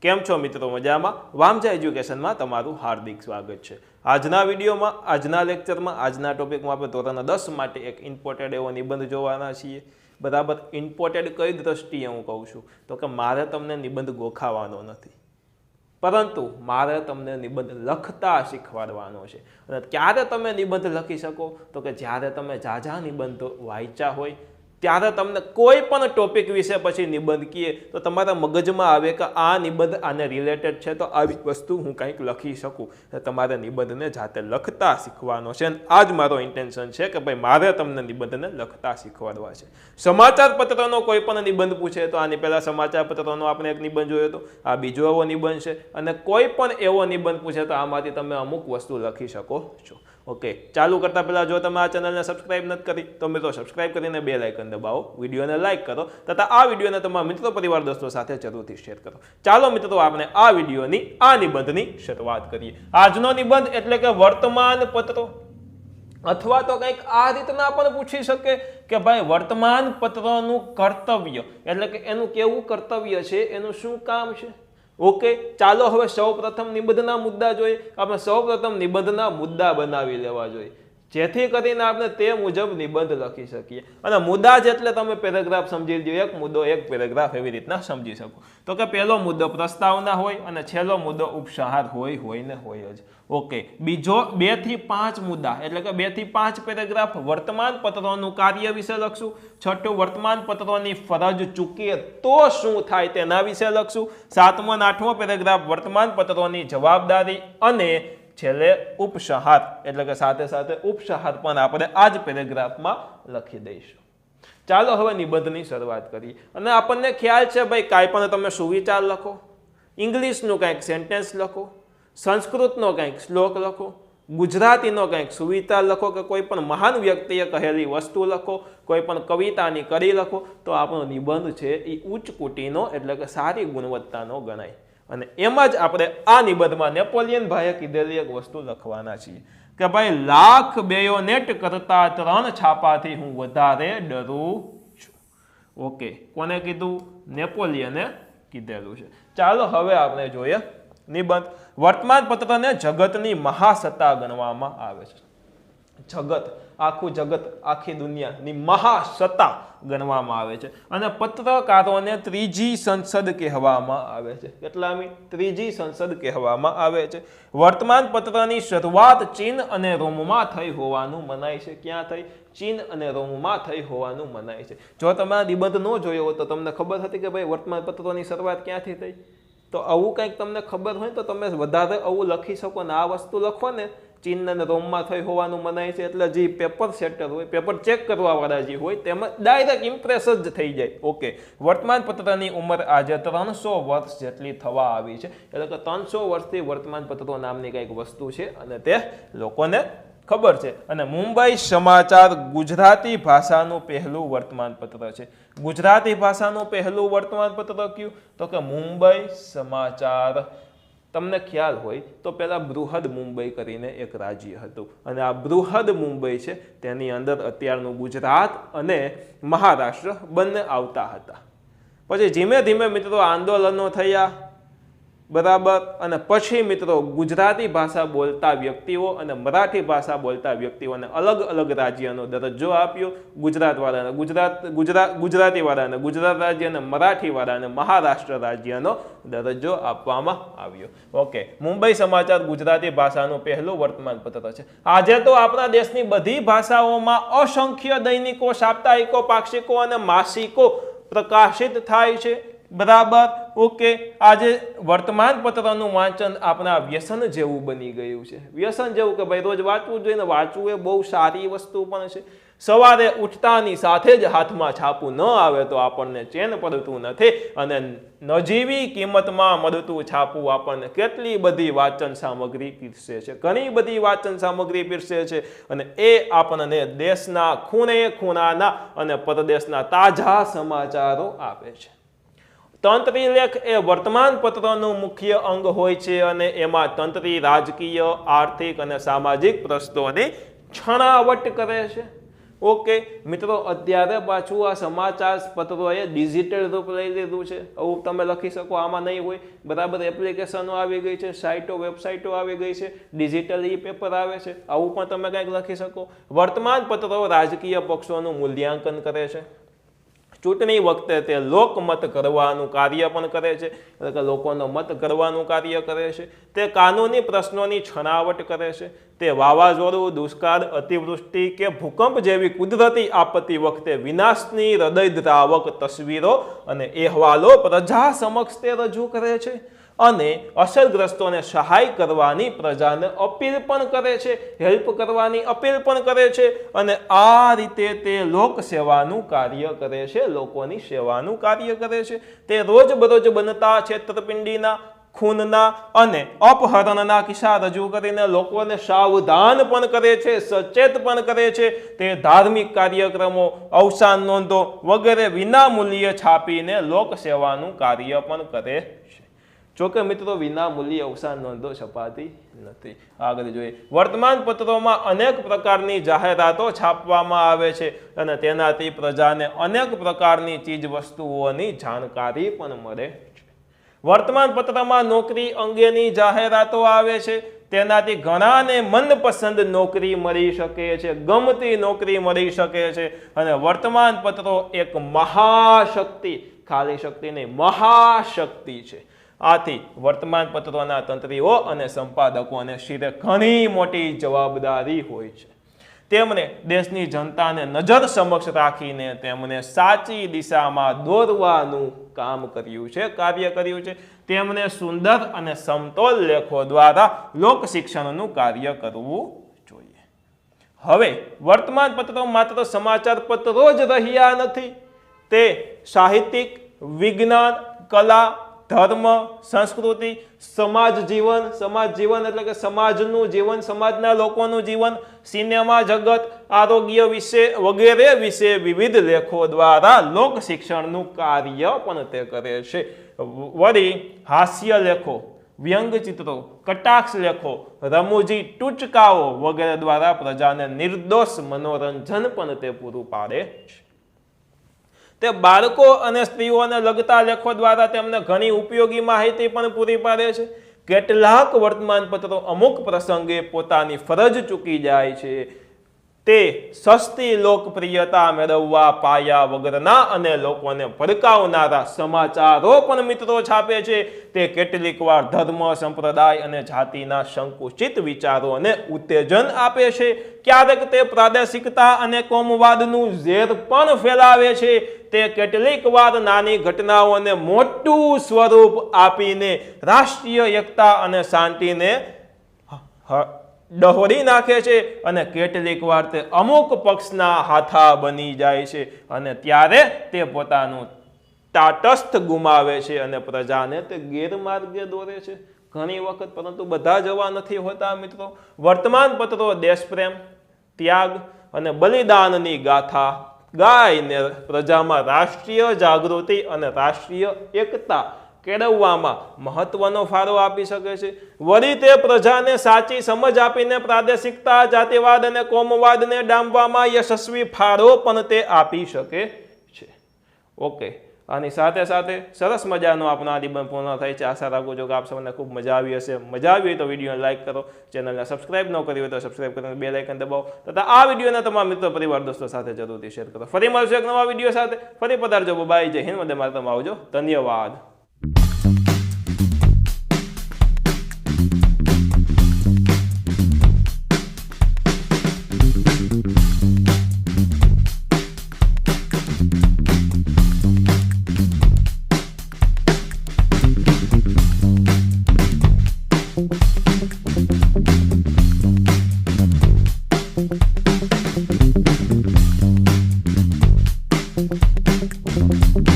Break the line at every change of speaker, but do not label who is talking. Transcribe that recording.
કેમ છો મિત્રો? મજામાં? વામજા એજ્યુકેશનમાં તમારું હાર્દિક સ્વાગત છે। આજના વિડીયોમાં, આજના લેક્ચરમાં, આજના ટોપિકમાં આપણે ધોરણ 10 માટે એક ઇમ્પોર્ટેડ એવો નિબંધ જોવાના છીએ। બરાબર, ઇમ્પોર્ટેડ કઈ દ્રષ્ટિએ હું કહું છું તો કે મારે તમને નિબંધ ગોખાવાનો નથી, પરંતુ મારે તમને નિબંધ લખતા શીખવાડવાનો છે। અને ક્યારે તમે નિબંધ લખી શકો તો કે જ્યારે તમે ઝાઝા નિબંધો વાંચ્યા હોય, ત્યારે તમને કોઈ પણ ટોપિક વિશે પછી નિબંધ કહીએ તો તમારા મગજમાં આવે કે આ નિબંધ આને રિલેટેડ છે તો આવી વસ્તુ હું કંઈક લખી શકું। તમારે નિબંધને જાતે લખતા શીખવાનો છે। આ જ મારો ઇન્ટેન્શન છે કે ભાઈ મારે તમને નિબંધને લખતા શીખવાડવા છે। સમાચાર પત્રનો કોઈ પણ નિબંધ પૂછે તો આની પહેલા સમાચાર પત્રનો આપણે એક નિબંધ જોયો હતો, આ બીજો એવો નિબંધ છે, અને કોઈ પણ એવો નિબંધ પૂછે તો આમાંથી તમે અમુક વસ્તુ લખી શકો છો। ઓકે, ચાલુ કરતા પહેલા જો તમે આ ચેનલને સબસ્ક્રાઇબ નથી કરી તો મિત્રો સબસ્ક્રાઇબ કરીને બેલ આઇકન દબાવો, વિડીયોને લાઇક કરો તથા આ વિડીયોને તમારા મિત્રો પરિવાર દોસ્તો સાથે જરૂરથી શેર કરો। ચાલો મિત્રો આપણે આ વિડીયોની આ નિબંધની શરૂઆત કરીએ। આજનો નિબંધ એટલે કે વર્તમાન પત્રો, અથવા તો કંઈક આ રીતના પણ પૂછી શકે કે ભાઈ વર્તમાન પત્રનું કર્તવ્ય એટલે કે એનું કેવું કર્તવ્ય છે, એનું શું કામ છે। ઓકે, ચાલો હવે સૌપ્રથમ નિબંધના મુદ્દા જોઈએ। આપણે સૌપ્રથમ નિબંધના મુદ્દા બનાવી લેવા જોઈએ, જેથી કરીને આપણે તે મુજબ નિબંધ લખી શકીએ। અને મુદ્દા જ એટલે તમે પેરેગ્રાફ સમજી લો, એક મુદ્દો એક પેરેગ્રાફ એવી રીતના સમજી શકો। તો કે પહેલો મુદ્દો પ્રસ્તાવના હોય અને છેલ્લો મુદ્દો ઉપસંહાર હોય ને હોય જ। ઓકે, બીજો 2 થી 5 મુદ્દા એટલે કે 2 થી 5 પેરેગ્રાફ વર્તમાન પત્રોનું કાર્ય વિશે લખશું। છઠ્ઠું, વર્તમાન પત્રોની ફરજ ચૂકીએ તો શું થાય તેના વિશે લખશું। 7મો અને 8મો પેરેગ્રાફ વર્તમાન પત્રોની જવાબદારી, અને છેલ્લે ઉપસંહાર એટલે કે સાથે સાથે ઉપસંહાર પણ આપણે આ જ પેરેગ્રાફમાં લખી દઈશું। ચાલો હવે નિબંધની શરૂઆત કરીએ। અને આપણને ખ્યાલ છે ભાઈ કાંઈ પણ તમે સુવિચાર લખો, ઇંગ્લિશનું કંઈક સેન્ટેન્સ લખો, સંસ્કૃતનો કંઈક શ્લોક લખો, ગુજરાતીનો કંઈક સુવિચાર લખો, કે કોઈ પણ મહાન વ્યક્તિએ કહેલી વસ્તુ લખો, કોઈ પણ કવિતાની કડી લખો, તો આપણો નિબંધ છે એ ઉચ્ચ કોટીનો એટલે કે સારી ગુણવત્તાનો ગણાય। અને એમાં જ આપણે આ નિબંધમાં નેપોલિયન ભાઈએ કીધેલી એક વસ્તુ લખવાના છીએ કે ભાઈ લાખ બેયોનેટ કરતા 3 છાપાથી હું વધારે ડરું છું। ઓકે, કોને કીધું? નેપોલિયને કીધેલું છે। ચાલો હવે આપણે જોઈએ નિબંધ। વર્તમાન પત્રને જગતની મહાસત્તા ગણવામાં આવે છે। જગત, આખું જગત, આખી દુનિયાની મહાસત્તા ગણવામાં આવે છે। અને પત્રકારોને ત્રીજી સંસદ કહેવામાં આવે છે। કેટલામી? ત્રીજી સંસદ કહેવામાં આવે છે। વર્તમાન પત્રની શરૂઆત ચીન અને રોમમાં થઈ હોવાનું મનાય છે। ક્યાં થઈ? ચીન અને રોમમાં થઈ હોવાનું મનાય છે। જો તમે આ નિબંધ ન જોયો હોય તો તમને ખબર હતી કે ભાઈ વર્તમાન પત્રોની શરૂઆત ક્યાંથી થઈ? તો આવું કંઈક તમને ખબર હોય તો તમે વધારે આવું લખી શકો ને આ વસ્તુ લખો ને ચીન અને રોમમાં થઈ હોવાનું મનાય છે, એટલે જે પેપર સેટર હોય, પેપર ચેક કરવાવાળા જે હોય તેમાં ડાયરેક્ટ ઇમ્પ્રેસ જ થઈ જાય। ઓકે, વર્તમાન પત્રની ઉંમર આજે 300 વર્ષ જેટલી થવા આવી છે, એટલે કે 300 વર્ષથી વર્તમાન પત્રો નામની કંઈક વસ્તુ છે અને તે લોકોને ખબર છે। અને મુંબઈ સમાચાર ગુજરાતી ભાષાનું પહેલું વર્તમાન પત્ર છે। ગુજરાતી ભાષાનું પહેલું વર્તમાન પત્ર કયું? તો કે મુંબઈ સમાચાર। તમને ખ્યાલ હોય તો પહેલા બૃહદ મુંબઈ કરીને એક રાજ્ય હતું, અને આ બૃહદ મુંબઈ છે તેની અંદર અત્યારનું ગુજરાત અને મહારાષ્ટ્ર બંને આવતા હતા। પછી ધીમે ધીમે મિત્રો આંદોલનો થયા, બરાબર, અને પછી મિત્રો ગુજરાતી ભાષા બોલતા વ્યક્તિઓ અને મરાઠી ભાષા બોલતા વ્યક્તિઓને અલગ અલગ રાજ્યનો દરજ્જો આપ્યો। ગુજરાતવાળાને ગુજરાતીવાળાને ગુજરાત રાજ્ય અને મરાઠીવાળાને મહારાષ્ટ્ર રાજ્યનો દરજ્જો આપવામાં આવ્યો। ઓકે, મુંબઈ સમાચાર ગુજરાતી ભાષાનું પહેલું વર્તમાન પત્ર છે। આજે તો આપણા દેશની બધી ભાષાઓમાં અસંખ્ય દૈનિકો, સાપ્તાહિકો, પાક્ષિકો અને માસિકો પ્રકાશિત થાય છે, બરાબર। ઓકે, આજે વર્તમાન પત્રનું વાંચન આપણા વ્યસન જેવું બની ગયું છે। વ્યસન જેવું કે ભાઈ રોજ વાંચવું જોઈએ, ને વાંચવું એ બહુ સારી વસ્તુ પણ છે। સવારે ઉઠતાની સાથે જ હાથમાં છાપું ન આવે તો આપણને ચેન પડતું નથી, અને નજીવી કિંમતમાં મળતું છાપું આપણને કેટલી બધી વાંચન સામગ્રી પીરસે છે, ઘણી બધી વાંચન સામગ્રી પીરસે છે, અને એ આપણને દેશના ખૂણે ખૂણાના અને પરદેશના તાજા સમાચારો આપે છે। તંત્રી લેખ એ વર્તમાન પત્રનું મુખ્ય અંગ હોય છે, અને એમાં તંત્રી રાજકીય, આર્થિક અને સામાજિક પ્રશ્નોની છણાવટ કરે છે। ઓકે મિત્રો, અત્યારે પાછું આ સમાચાર પત્રોએ ડિજિટલ રૂપ લઈ લીધું છે. આવું તમે લખી શકો, આમાં નહીં હોય. બરાબર, એપ્લિકેશનો આવી ગઈ છે, સાઇટો વેબસાઇટો આવી ગઈ છે, ડિજિટલ ઈ પેપર આવે છે. આવું પણ તમે કંઈક લખી શકો. વર્તમાન પત્રો રાજકીય પક્ષોનું મૂલ્યાંકન કરે છે. ચૂંટણી વખતે તે લોકમત કરવાનું કાર્ય પણ કરે છે, એટલે કે લોકોનો મત કરવાનું કાર્ય કરે છે. તે કાનૂની પ્રશ્નોની છણાવટ કરે છે. તે વાવાઝોડું, દુષ્કાળ, અતિવૃષ્ટિ કે ભૂકંપ જેવી કુદરતી આપત્તિ વખતે વિનાશની હૃદયદ્રાવક તસવીરો અને અહેવાલો પ્રજા સમક્ષ તે રજૂ કરે છે અને અસરગ્રસ્તોને સહાય કરવાની પ્રજાને અપીલ પણ કરે છે, હેલ્પ કરવાની અપીલ પણ કરે છે. અને આ રીતે તે લોકસેવાનું કાર્ય કરે છે, લોકોની સેવાનું કાર્ય કરે છે. તે રોજબરોજ બનતા છેતરપિંડીના, ખૂનના અને અપહરણના કિસ્સા રજૂ કરીને લોકોને સાવધાન પણ કરે છે, સચેત પણ કરે છે. તે ધાર્મિક કાર્યક્રમો, અવસાન નોંધો વગેરે વિના મૂલ્યે છાપીને લોકસેવાનું કાર્ય પણ કરે છે. જોકે મિત્રો, વિના મૂલ્યે અવસાન નોંધો છપાતી નથી. આગળ જોઈએ, વર્તમાન પત્રોમાં અનેક પ્રકારની જાહેરાતો છાપવામાં આવે છે અને તેનાથી પ્રજાને અનેક પ્રકારની ચીજ વસ્તુઓની જાણકારી પણ મળે છે. વર્તમાન પત્રમાં નોકરી અંગેની જાહેરાતો આવે છે. તેનાથી ઘણાને મનપસંદ નોકરી મળી શકે છે, ગમતી નોકરી મળી શકે છે. અને વર્તમાન પત્રો એક મહાશક્તિ, ખાલી શક્તિ નહીં, મહાશક્તિ છે. આથી વર્તમાન પત્રોના તંત્રીઓ અને સંપાદકોને શિરે ઘણી મોટી જવાબદારી હોય છે. તેમણે દેશની જનતાને નજર સમક્ષ રાખીને તેમને સાચી દિશામાં દોરવાનું કામ કર્યું છે, કાર્ય કર્યું છે. તેમણે સુંદર અને સમતોલ લેખો દ્વારા લોક શિક્ષણનું કાર્ય કરવું જોઈએ. હવે વર્તમાન પત્રો માત્ર સમાચાર પત્રો જ રહ્યા નથી. તે સાહિત્યિક, વિજ્ઞાન, કલા, ધર્મ, સંસ્કૃતિ, સમાજ જીવન એટલે કે સમાજનું જીવન, સમાજના લોકોનું જીવન, સિનેમા જગત, આરોગ્ય વિશે વગેરે વિશે વિવિધ લેખો દ્વારા લોક શિક્ષણનું કાર્ય પણ તે કરે છે. વળી હાસ્ય લેખો, વ્યંગચિત્રો, કટાક્ષ લેખો, રમૂજી ટૂચકાઓ વગેરે દ્વારા પ્રજાને નિર્દોષ મનોરંજન પણ તે પૂરું પાડે છે. તે બાળકો અને સ્ત્રીઓને લગતા લેખો દ્વારા તેમને ઘણી ઉપયોગી માહિતી પણ પૂરી પાડે છે. કેટલાક વર્તમાન પત્રો અમુક પ્રસંગે પોતાની ફરજ ચૂકી જાય છે. તે સસ્તી લોકપ્રિયતા મેળવવા પાયા વગરના અને લોકોને ભડકાવનારા સમાચારો પણ મિત્રો છાપે છે. તે કેટલીક વાર ધર્મ, સંપ્રદાય અને જાતિના સંકુચિત વિચારોને ઉત્તેજન આપે છે. ક્યારેક તે પ્રાદેશિકતા અને કોમવાદનું ઝેર પણ ફેલાવે છે. તે કેટલીક વાર નાની ઘટનાઓને મોટું સ્વરૂપ આપીને રાષ્ટ્રીય એકતા અને શાંતિને ડહોળી નાખે છે. અને કેટલીક વાર તે અમુક પક્ષના હાથા બની જાય છે અને ત્યારે તે પોતાનું તાટસ્થ ગુમાવે છે અને પ્રજાને તે ગેરમાર્ગે દોરે છે ઘણી વખત. પરંતુ બધા જવા નથી હોતા મિત્રો. વર્તમાન પત્રો દેશપ્રેમ, ત્યાગ અને બલિદાનની ગાથા ગાઈને પ્રજામાં રાષ્ટ્રીય જાગૃતિ અને રાષ્ટ્રીય એકતા કેળવવામાં મહત્વનો ફાળો આપી શકે છે. વળી તે પ્રજાને સાચી સમજ આપીને પ્રાદેશિકતા, જાતિવાદ અને કોમવાદને ડામવામાં યશસ્વી ફાળો પણ તે આપી શકે છે. ઓકે, આની સાથે સાથે સરસ મજાનો આપણો આ નિબંધ પૂર્ણ થાય છે. આશા રાખું છું કે આપ સૌને ખૂબ મજા આવી હશે. મજા આવી હોય તો વિડીયોને લાઇક કરો, ચેનલને સબસ્ક્રાઇબ ન કરી હોય તો સબસ્ક્રાઇબ કરીને બેલ આઇકન દબાવો તથા આ વિડીયોને તમારા મિત્રો, પરિવાર, દોસ્તો સાથે જરૂરથી શેર કરો. ફરી મળશું એક નવા વિડીયો સાથે. ફરી પધારજો. બાય, જય હિન્દ, વંદે માતરમ. આવજો. ધન્યવાદ. Thank you.